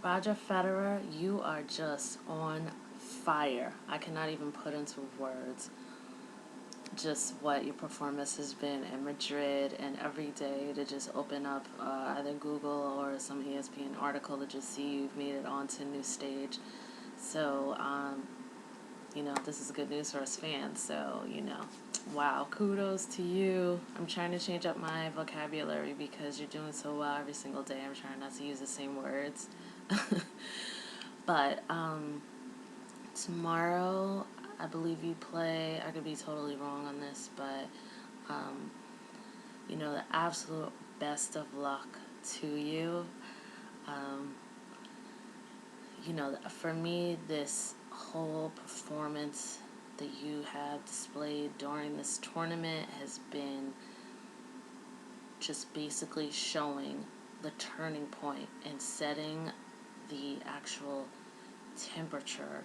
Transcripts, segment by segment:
Roger Federer, you are just on fire. I cannot even put into words just what your performance has been in Madrid, and every day to just open up either Google or some ESPN article to just see you've made it onto new stage. So, this is good news for us fans. So, wow, kudos to you. I'm trying to change up my vocabulary because you're doing so well every single day. I'm trying not to use the same words. But tomorrow, I believe you play. I could be totally wrong on this, but the absolute best of luck to you. Um, for me, this whole performance that you have displayed during this tournament has been just basically showing the turning point and setting the actual temperature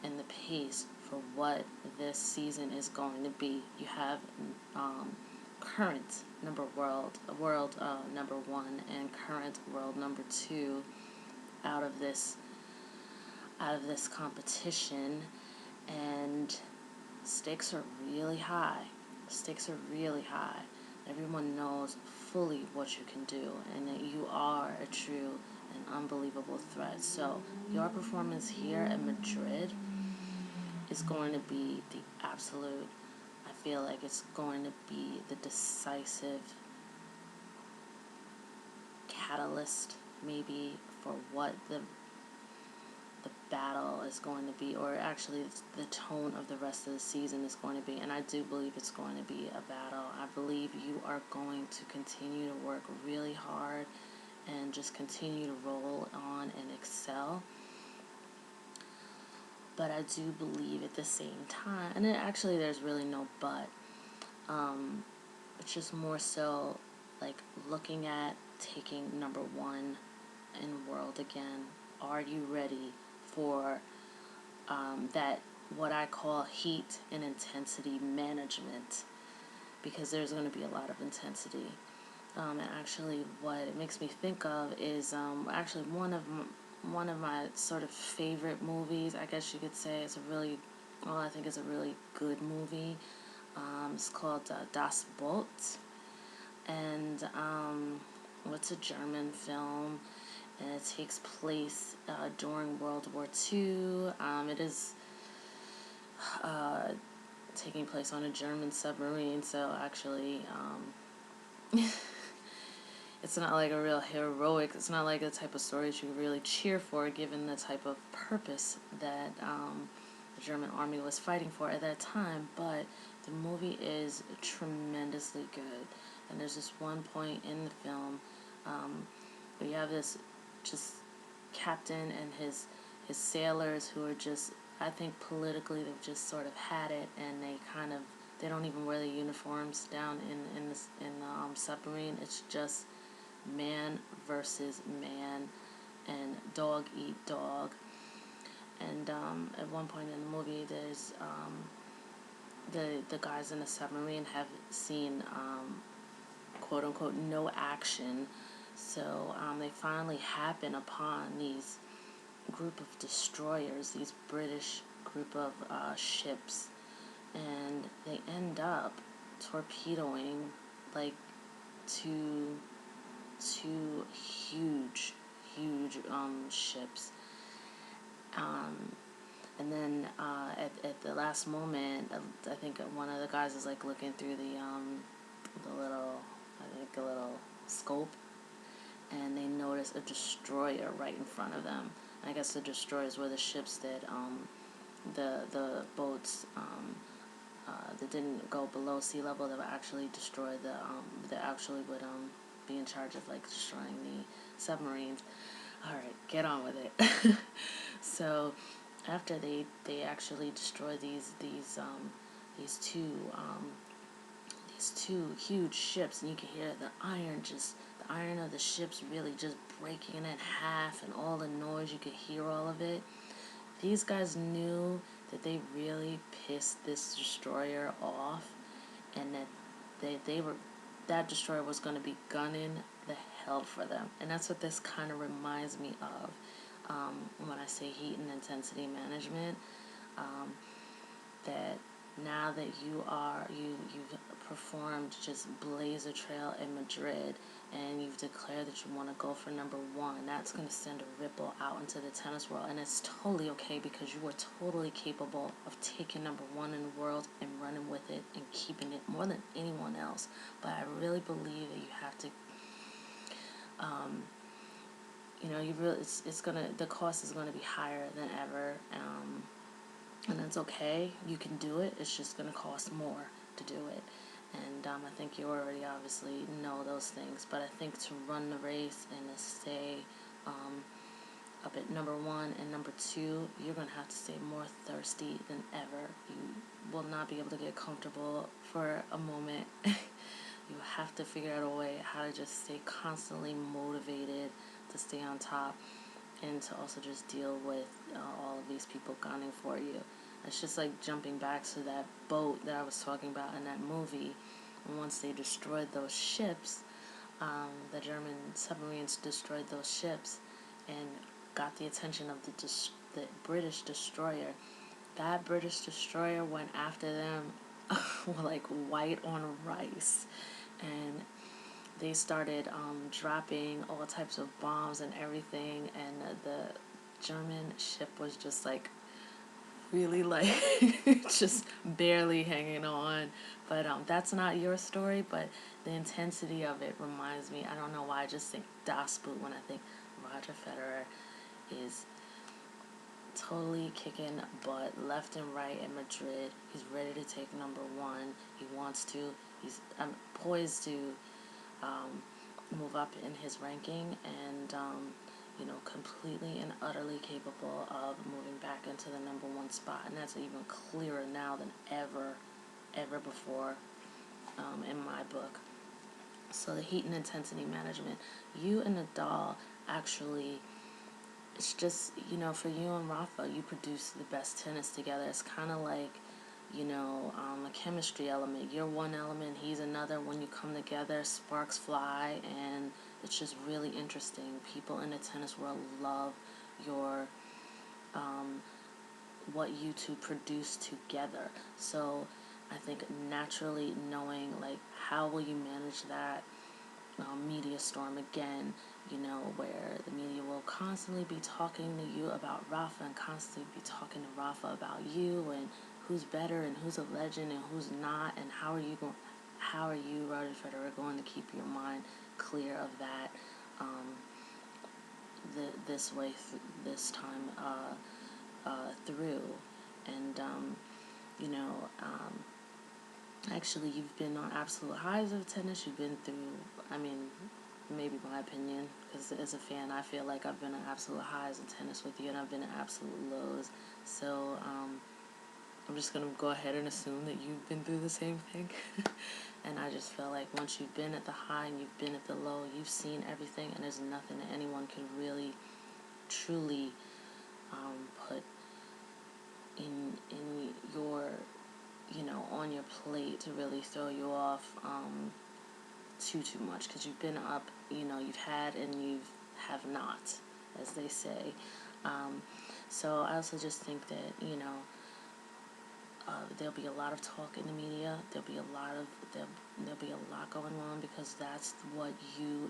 and the pace for what this season is going to be. You have current world number one and current world number two out of this competition, and stakes are really high. Everyone knows fully what you can do and that you are a true and unbelievable threat. So your performance here at Madrid is going to be the absolute, I feel like it's going to be the decisive catalyst maybe for what the battle is going to be, or actually the tone of the rest of the season is going to be. And I do believe it's going to be a battle. I believe you are going to continue to work really hard and just continue to roll on and excel. But I do believe at the same time, and actually there's really no but, it's just more so like looking at taking number one in the world again. Are you ready for that, what I call heat and intensity management? Because there's going to be a lot of intensity. And actually what it makes me think of is actually one of my sort of favorite movies, I guess you could say. I think it's a really good movie. It's called Das Boot, and it's a German film, and it takes place during World War II. It is taking place on a German submarine, so actually it's not like a real heroic, it's not like the type of story that you really cheer for given the type of purpose that the German army was fighting for at that time. But the movie is tremendously good. And there's this one point in the film where you have this just captain and his sailors who are just, I think politically they've just sort of had it, and they don't even wear the uniforms down in the submarine. It's just man versus man, and dog eat dog. And at one point in the movie, there's the guys in the submarine have seen quote unquote no action, so they finally happen upon these group of destroyers, these British group of ships, and they end up torpedoing like two huge ships. And then at the last moment, I think one of the guys is like looking through the little, I think a little scope, and they notice a destroyer right in front of them. I guess the destroyers were the ships that the boats that didn't go below sea level, that would actually destroy that actually would be in charge of like destroying the submarines. All right, get on with it. So after they actually destroy these two huge ships, and you can hear the iron of the ships really just breaking in half, and all the noise, you could hear all of it. These guys knew that they really pissed this destroyer off, and that that destroyer was going to be gunning the hell for them. And that's what this kind of reminds me of. when I say heat and intensity management, that now that you've performed just blaze a trail in Madrid and you've declared that you want to go for number one, that's going to send a ripple out into the tennis world, and it's totally okay because you are totally capable of taking number one in the world and running with it and keeping it more than anyone else. But I really believe that you have to the cost is gonna be higher than ever, and that's okay. You can do it. It's just gonna cost more to do it, and I think you already obviously know those things. But I think to run the race and to stay up at number one and number two, you're gonna have to stay more thirsty than ever. You will not be able to get comfortable for a moment. You have to figure out a way how to just stay constantly motivated to stay on top and to also just deal with all of these people gunning for you. It's just like jumping back to that boat that I was talking about in that movie. And once they destroyed those ships, the German submarines destroyed those ships and got the attention of the British destroyer. That British destroyer went after them like white on rice. And they started dropping all types of bombs and everything, and the German ship was just like really like just barely hanging on. But that's not your story, but the intensity of it reminds me, I don't know why, I just think Das Boot when I think Roger Federer is totally kicking butt left and right in Madrid. He's ready to take number one. He wants to. He's poised to move up in his ranking, and completely and utterly capable of moving back into the number one spot. And that's even clearer now than ever before in my book. So the heat and intensity management. You and Nadal actually, it's just, for you and Rafa, you produce the best tennis together. It's kind of like, a chemistry element. You're one element, he's another. When you come together, sparks fly, and it's just really interesting. People in the tennis world love your, what you two produce together. So I think naturally knowing, like, how will you manage that media storm again, where the media will constantly be talking to you about Rafa and constantly be talking to Rafa about you and who's better and who's a legend and who's not, and how are you, Roger Federer, going to keep your mind clear of that this time through. And actually, you've been on absolute highs of tennis. You've been through, maybe my opinion, because as a fan, I feel like I've been on absolute highs of tennis with you, and I've been at absolute lows. So I'm just going to go ahead and assume that you've been through the same thing. And I just feel like once you've been at the high and you've been at the low, you've seen everything, and there's nothing that anyone can really, truly put in your, on your plate to really throw you off too much, because you've been up, you've had and you have not, as they say. So I also just think that, there'll be a lot of talk in the media. There'll be a lot going on, because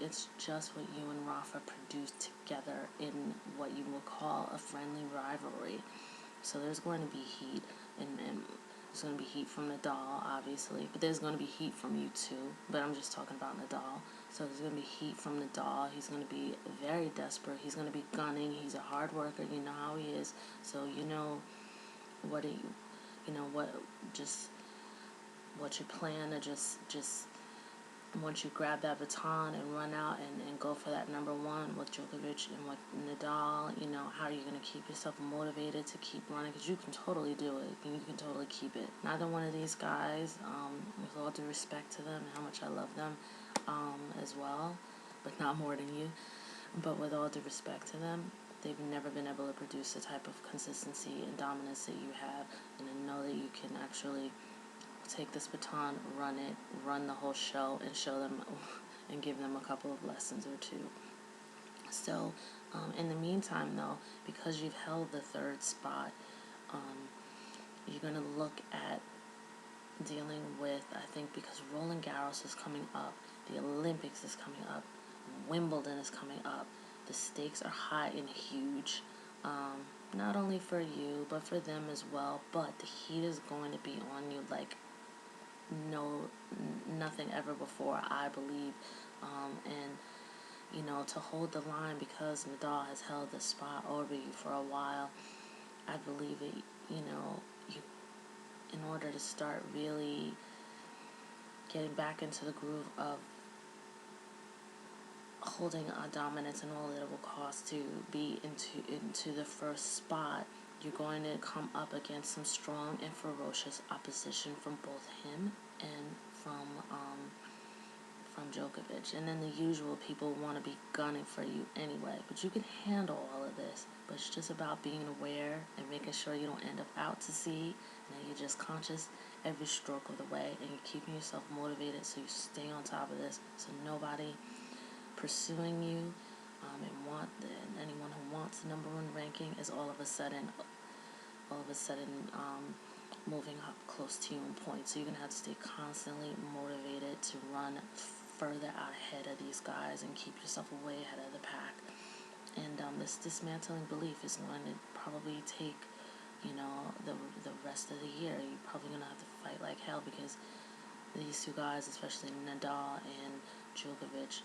it's just what you and Rafa produced together in what you will call a friendly rivalry. So there's going to be heat, and there's going to be heat from Nadal, obviously, but there's going to be heat from you too. But I'm just talking about Nadal. So there's going to be heat from Nadal. He's going to be very desperate. He's going to be gunning. He's a hard worker. You know how he is. So what you plan to just once you grab that baton and run out and go for that number one with Djokovic and with Nadal, how are you going to keep yourself motivated to keep running? Because you can totally do it, and you can totally keep it. Neither one of these guys, with all due respect to them and how much I love them as well, but not more than you, but with all due respect to them, they've never been able to produce the type of consistency and dominance that you have, and I know that you can actually take this baton, run the whole show, and show them and give them a couple of lessons or two. So, in the meantime, though, because you've held the third spot, you're going to look at dealing with, I think, because Roland Garros is coming up, the Olympics is coming up, Wimbledon is coming up. The stakes are high and huge, not only for you, but for them as well. But the heat is going to be on you like nothing ever before, I believe. And to hold the line, because Nadal has held the spot over you for a while, I believe it, you, in order to start really getting back into the groove of holding a dominance and all that it will cost to be into the first spot, you're going to come up against some strong and ferocious opposition from both him and from Djokovic. And then the usual people want to be gunning for you anyway. But you can handle all of this. But it's just about being aware and making sure you don't end up out to sea, and that you're just conscious every stroke of the way, and you're keeping yourself motivated so you stay on top of this, so nobody pursuing you and anyone who wants the number one ranking is all of a sudden moving up close to you in points. So you're gonna have to stay constantly motivated to run further out ahead of these guys and keep yourself way ahead of the pack. And this dismantling belief is going to probably take the rest of the year. You're probably gonna have to fight like hell, because these two guys, especially Nadal and Djokovic,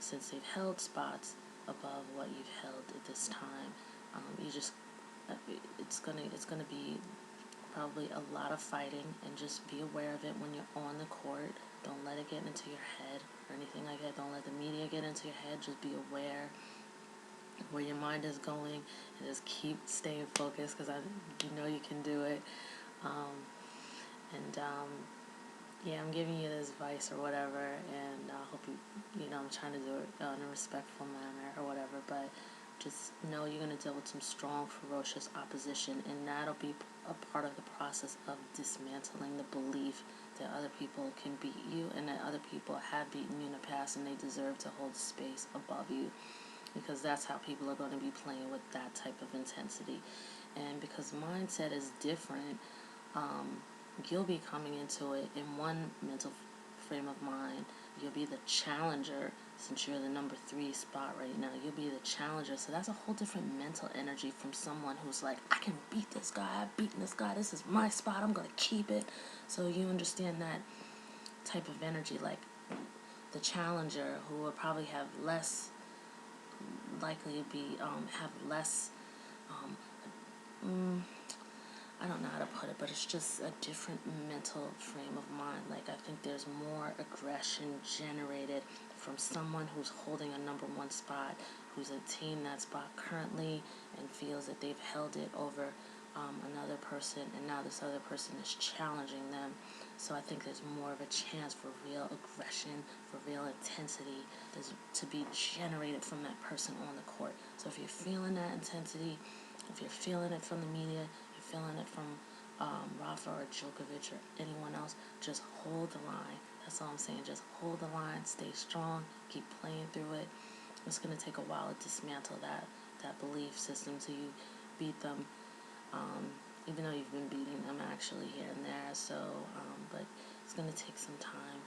since they've held spots above what you've held at this time, it's gonna be probably a lot of fighting, and just be aware of it when you're on the court. Don't let it get into your head or anything like that. Don't let the media get into your head. Just be aware where your mind is going, and just keep staying focused, because you can do it. Yeah, I'm giving you this advice or whatever, and I hope I'm trying to do it in a respectful manner or whatever, but just know you're going to deal with some strong, ferocious opposition, and that'll be a part of the process of dismantling the belief that other people can beat you, and that other people have beaten you in the past, and they deserve to hold space above you, because that's how people are going to be playing with that type of intensity. And because mindset is different, you'll be coming into it in one mental frame of mind. You'll be the challenger, since you're the number 3 spot right now. You'll be the challenger, so that's a whole different mental energy from someone who's like, I can beat this guy, I've beaten this guy, this is my spot, I'm going to keep it. So you understand that type of energy, like the challenger, who will probably have less, likely to be, have less, I don't know how to put it, but it's just a different mental frame of mind. Like, I think there's more aggression generated from someone who's holding a number 1 spot, who's attained that spot currently and feels that they've held it over another person, and now this other person is challenging them. So I think there's more of a chance for real aggression, for real intensity to be generated from that person on the court. So if you're feeling that intensity, if you're feeling it from the media, feeling it from Rafa or Djokovic or anyone else, just hold the line. That's all I'm saying. Just hold the line, stay strong, keep playing through it. It's going to take a while to dismantle that belief system till you beat them, even though you've been beating them actually here and there. So, but it's going to take some time.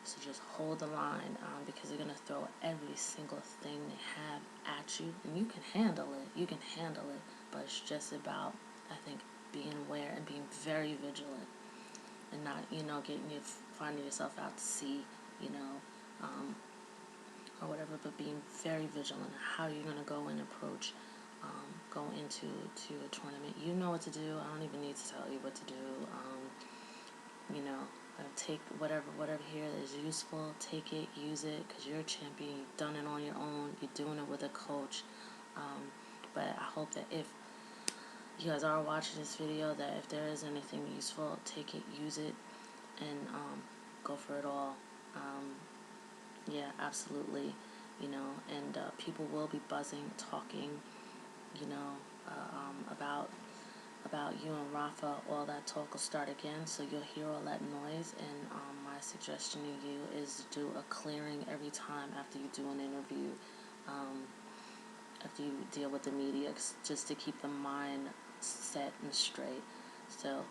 So just hold the line, because they're going to throw every single thing they have at you, and you can handle it. You can handle it. But it's just about, I think, being aware and being very vigilant, and not, finding yourself out to sea, or whatever, but being very vigilant of how you're going to go and approach, go into a tournament. You know what to do. I don't even need to tell you what to do. Take whatever here is useful, take it, use it, because you're a champion. You've done it on your own. You're doing it with a coach. But I hope that if you guys are watching this video, that if there is anything useful, take it, use it, and go for it all. Yeah, absolutely. And people will be buzzing, talking, about you and Rafa. All that talk will start again, so you'll hear all that noise, and my suggestion to you is to do a clearing every time after you do an interview, after you deal with the media, just to keep the mind set and straight. So,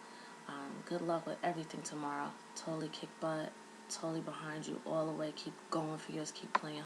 good luck with everything tomorrow. Totally kick butt, totally behind you all the way. Keep going for yours, keep playing